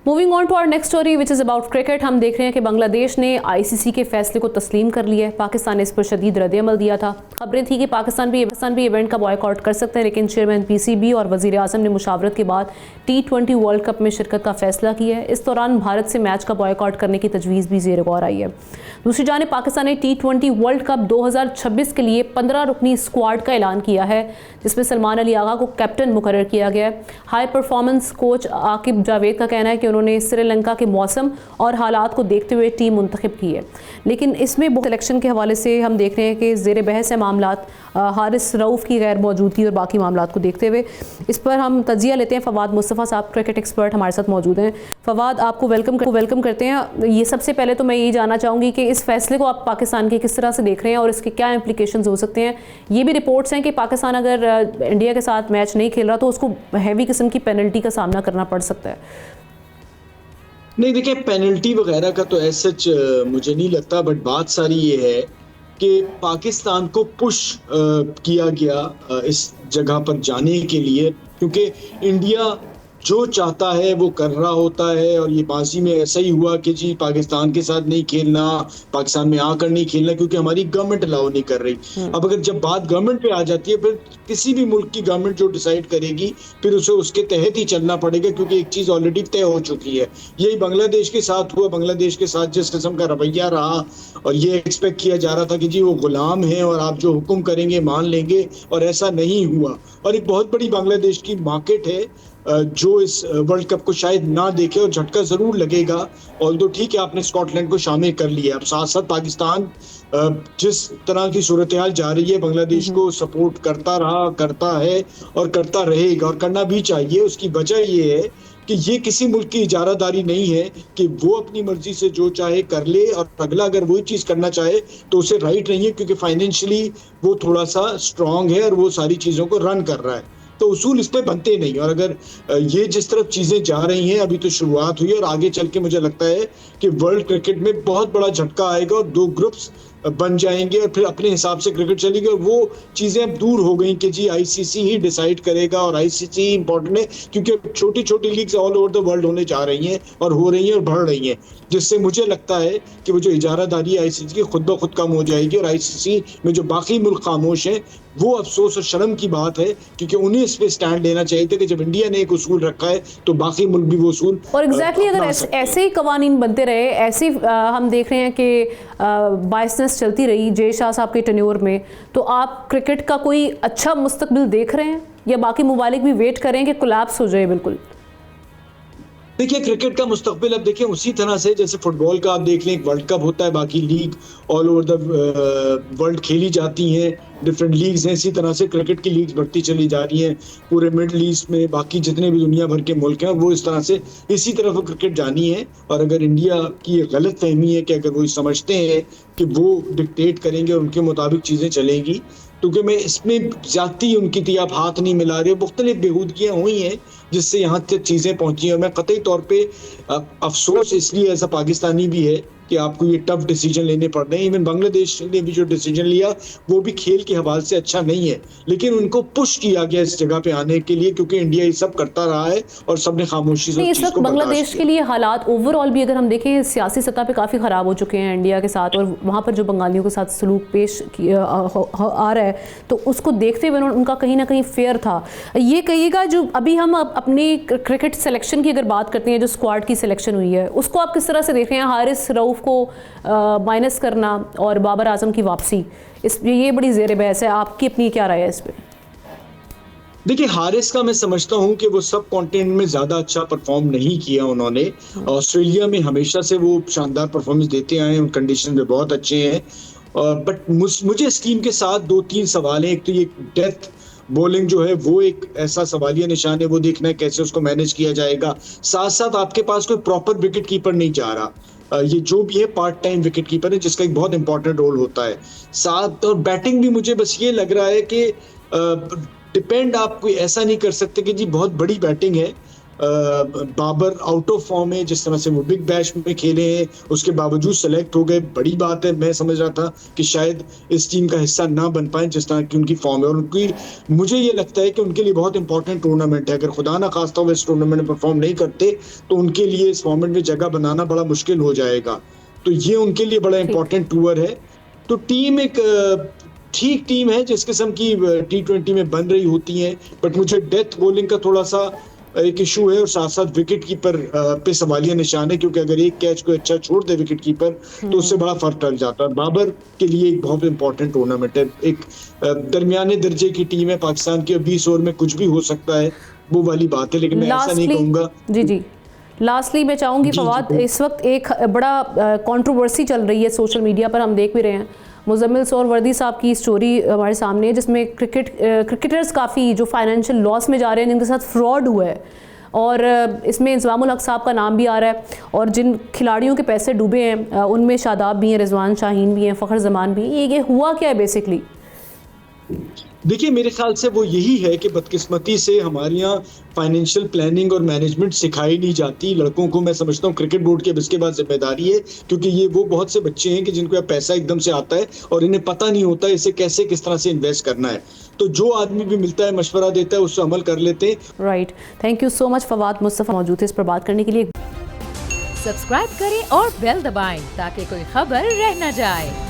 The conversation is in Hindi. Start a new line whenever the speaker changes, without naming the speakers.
Moving on to our next story which is about cricket. हम देख रहे हैं कि बांग्लादेश ने आईसीसी के फैसले को तस्लीम कर लिया है। पाकिस्तान ने इस पर शदीद रद्द-ए-अमल दिया था। खबरें थी कि पाकिस्तान भी इवेंट का बॉयकॉट कर सकते हैं, लेकिन चेयरमैन पीसीबी और वज़ीर आज़म ने मुशावरत के बाद T20 वर्ल्ड कप में शिरकत का फैसला किया है। इस दौरान भारत से मैच का बॉयकॉट करने की तजवीज़ भी ज़ेर गौर आई है। दूसरी जानिब पाकिस्तान ने T20 वर्ल्ड कप 2026 के लिए 15 रुकनी स्क्वाड का ऐलान किया है, जिसमें सलमान अली आगा को कैप्टन मुकर्रर किया गया है। High performance coach Aqib Javed का कहना है कि उन्होंने श्रीलंका के मौसम और हालात को देखते हुए टीम मुंतखब की है, लेकिन इसमें सिलेक्शन के हवाले से हम देख रहे हैं कि ज़ेर बहस है मामलात, हारिस रऊफ़ की गैर मौजूदगी और बाकी मामलात को देखते हुए। इस पर हम तजिया लेते हैं। फवाद मुस्तफ़ा साहब क्रिकेट एक्सपर्ट हमारे साथ मौजूद हैं। फवाद, आपको वेलकम करते हैं। ये सबसे पहले तो मैं यही जानना चाहूँगी कि इस फैसले को आप पाकिस्तान के किस तरह से देख रहे हैं और इसके क्या इम्प्लीकेशंस हो सकते हैं। ये भी रिपोर्ट्स हैं कि पाकिस्तान अगर इंडिया के साथ मैच नहीं खेल रहा तो उसको हैवी किस्म की पेनल्टी का सामना करना पड़ सकता है।
नहीं, देखिए, पेनल्टी वगैरह का तो ऐसा मुझे नहीं लगता, बट बात सारी ये है कि पाकिस्तान को पुश किया गया इस जगह पर जाने के लिए, क्योंकि इंडिया जो चाहता है वो कर रहा होता है। और ये बाजी में ऐसा ही हुआ कि जी पाकिस्तान के साथ नहीं खेलना, पाकिस्तान में आकर नहीं खेलना, क्योंकि हमारी गवर्नमेंट अलाउ नहीं कर रही। अब अगर जब बात गवर्नमेंट पे आ जाती है, फिर किसी भी मुल्क की गवर्नमेंट जो डिसाइड करेगी फिर उसे उसके तहत ही चलना पड़ेगा, क्योंकि एक चीज ऑलरेडी तय हो चुकी है। यही बांग्लादेश के साथ हुआ। बांग्लादेश के साथ जिस किस्म का रवैया रहा और ये एक्सपेक्ट किया जा रहा था कि जी वो गुलाम है और आप जो हुक्म करेंगे मान लेंगे, और ऐसा नहीं हुआ। और एक बहुत बड़ी बांग्लादेश की मार्केट है जो इस वर्ल्ड कप को शायद ना देखे, और झटका जरूर लगेगा। ऑल्दो ठीक है, आपने स्कॉटलैंड को शामिल कर लिया। अब साथ साथ पाकिस्तान जिस तरह की सूरत हाल जा रही है, बांग्लादेश को सपोर्ट करता रहा, करता है और करता रहेगा, और करना भी चाहिए। उसकी वजह ये है कि ये किसी मुल्क की इजारादारी नहीं है कि वो अपनी मर्जी से जो चाहे कर ले, और अगला अगर वही चीज करना चाहे तो उसे राइट नहीं है, क्योंकि फाइनेंशियली वो थोड़ा सा स्ट्रांग है और वो सारी चीजों को रन कर रहा है। तो उसूल इस पे बनते नहीं। और अगर ये जिस तरफ चीजें जा रही हैं, अभी तो शुरुआत हुई है, और आगे चल के मुझे लगता है कि वर्ल्ड क्रिकेट में बहुत बड़ा झटका आएगा और दो ग्रुप्स बन जाएंगे और फिर अपने हिसाब से क्रिकेट चलेगी। और वो चीजें अब दूर हो गई कि जी आईसीसी ही डिसाइड करेगा, और आईसीसी ही इंपॉर्टेंट है, क्योंकि छोटी छोटी leagues all over the world होने जा रही हैं और हो रही हैं और बढ़ रही हैं, जिससे मुझे लगता है कि वो जो इजारादारी है आईसीसी की खुद ब खुद कम हो जाएगी। और आईसीसी में जो बाकी मुल्क खामोश हैं, वो अफसोस और शर्म की बात है, क्योंकि उन्हें इस पे स्टैंड लेना चाहिए था कि जब इंडिया ने एक उसूल रखा है तो बाकी मुल्क भी वो उसूल।
और एग्जैक्टली अगर ऐसे ही कवानीन बनते रहे, ऐसे हम देख रहे हैं कि बायसनेस चलती रही जय शाह साहब के टेन्योर में, तो आप क्रिकेट का कोई अच्छा मुस्तकबिल देख रहे हैं या बाकी मुमालिक भी वेट करें कि कोलैप्स हो जाए? बिल्कुल
देखिए, क्रिकेट का मुस्तकबिल अब देखिए उसी तरह से जैसे फुटबॉल का आप देख लें, एक वर्ल्ड कप होता है, बाकी league all over the world खेली जाती हैं, डिफरेंट लीग्स हैं। इसी तरह से क्रिकेट की लीग्स बढ़ती चली जा रही हैं पूरे मिडल ईस्ट में, बाकी जितने भी दुनिया भर के मुल्क हैं, वो इस तरह से इसी तरफ क्रिकेट जानी है। और अगर इंडिया की गलत फहमी है कि अगर वो समझते हैं कि वो डिक्टेट करेंगे और उनके मुताबिक चीजें चलेंगी, क्योंकि मैं इसमें ज्यादती उनकी थी, आप हाथ नहीं मिला रहे, मुख्तलिफ बेहूदगियां हुई हैं जिससे यहाँ तक चीजें पहुंची हैं। और मैं कतई तौर पे अफसोस इसलिए ऐसा पाकिस्तानी भी है कि आपको ये टफ डिसीजन लेने पड़ रहे हैं। इवन बांग्लादेश ने भी जो डिसीजन लिया वो भी खेल के हवाले से अच्छा नहीं है, लेकिन उनको पुश किया गया इस जगह पे आने के लिए, क्योंकि इंडिया ये सब करता रहा है और सबने खामोशी से
इस वक्त बांग्लादेश के लिए हालात ओवरऑल भी अगर हम देखें सियासी सतह पे काफ़ी ख़राब हो चुके हैं इंडिया के साथ, और वहाँ पर जो बंगालियों के साथ सलूक पेश आ रहा है, तो उसको देखते हुए उनका कहीं ना कहीं फेयर था। ये कहिएगा, जो अभी हम अपनी क्रिकेट सिलेक्शन की अगर बात करते हैं, जो स्क्वाड की सिलेक्शन हुई है, उसको आप किस तरह से देख रहे हैं? हारिस रऊफ़ को माइनस करना और बाबर आजम की वापसी, ये बड़ी ज़ेर बहस है। आपकी अपनी क्या राय है इस पे?
देखिए, हारिस का मैं समझता हूं कि वो सब कॉन्टिनेंट में ज्यादा अच्छा परफॉर्म नहीं किया उन्होंने। ऑस्ट्रेलिया में हमेशा से वो शानदार परफॉर्मेंस देते आए हैं, उन कंडीशन में बहुत अच्छे हैं। बट मुझे इस टीम के साथ दो तीन सवाल हैं। एक तो ये डेथ बॉलिंग जो है वो एक ऐसा सवालिया निशान है, वो देखना है कैसे उसको मैनेज किया जाएगा। साथ साथ आपके पास कोई प्रॉपर विकेट कीपर नहीं जा रहा। ये जो भी है पार्ट टाइम विकेट कीपर है, जिसका एक बहुत इंपॉर्टेंट रोल होता है। साथ और बैटिंग भी मुझे बस ये लग रहा है कि डिपेंड आप कोई ऐसा नहीं कर सकते कि जी बहुत बड़ी बैटिंग है, बाबर आउट ऑफ फॉर्म है, जिस तरह से वो बिग बैश में खेले हैं उसके बावजूद सेलेक्ट हो गए, बड़ी बात है। मैं समझ रहा था कि शायद इस टीम का हिस्सा ना बन पाए जिस तरह की उनकी फॉर्म है, और उनकी मुझे ये लगता है कि उनके लिए बहुत इंपॉर्टेंट टूर्नामेंट है। अगर खुदा ना खास्ता वो इस टूर्नामेंट में परफॉर्म नहीं करते तो उनके लिए इस फॉर्मेट में जगह बनाना बड़ा मुश्किल हो जाएगा, तो ये उनके लिए बड़ा इंपॉर्टेंट टूर है। तो टीम एक ठीक टीम है जिस किस्म की T20 में बन रही होती है, बट मुझे डेथ बॉलिंग का थोड़ा सा एक इशू है, और साथ साथ विकेट कीपर पे सवालिया निशान है, क्योंकि अगर एक कैच को अच्छा छोड़ दे विकेट कीपर तो उससे बड़ा फर्क टल जाता है। बाबर के लिए एक बहुत इंपॉर्टेंट टूर्नामेंट है, एक दरमियाने दर्जे की टीम है पाकिस्तान की, 20 ओवर में कुछ भी हो सकता है, वो वाली बात है, लेकिन मैं ऐसा नहीं कहूंगा।
जी लास्टली मैं चाहूँगी फवाद, इस वक्त एक बड़ा कंट्रोवर्सी चल रही है सोशल मीडिया पर, हम देख भी रहे हैं। मुजम्मिल सोहरवर्दी साहब की स्टोरी हमारे सामने है जिसमें क्रिकेटर्स काफ़ी जो फाइनेंशियल लॉस में जा रहे हैं, जिनके साथ फ्रॉड हुआ है, और इसमें इंजमामुल हक साहब का नाम भी आ रहा है, और जिन खिलाड़ियों के पैसे डूबे हैं उनमें शादाब भी हैं, रिजवान शाहीन भी हैं, फ़खर जमान भी। ये हुआ क्या है बेसिकली?
देखिए, मेरे ख्याल से वो यही है कि बदकिस्मती से हमारे यहाँ फाइनेंशियल प्लानिंग और मैनेजमेंट सिखाई नहीं जाती लड़कों को। मैं समझता हूँ क्रिकेट बोर्ड की अब इसके बाद जिम्मेदारी है, क्योंकि ये वो बहुत से बच्चे हैं कि जिनको पैसा एकदम से आता है और इन्हें पता नहीं होता इसे कैसे किस तरह से इन्वेस्ट करना है। तो जो आदमी भी मिलता है मशवरा देता है उससे अमल कर लेते हैं।
Right, thank you so much Fawad Mustafa मौजूद थे इस पर बात करने के लिए।
सब्सक्राइब करें और बेल दबाएं ताकि कोई खबर रह न जाए।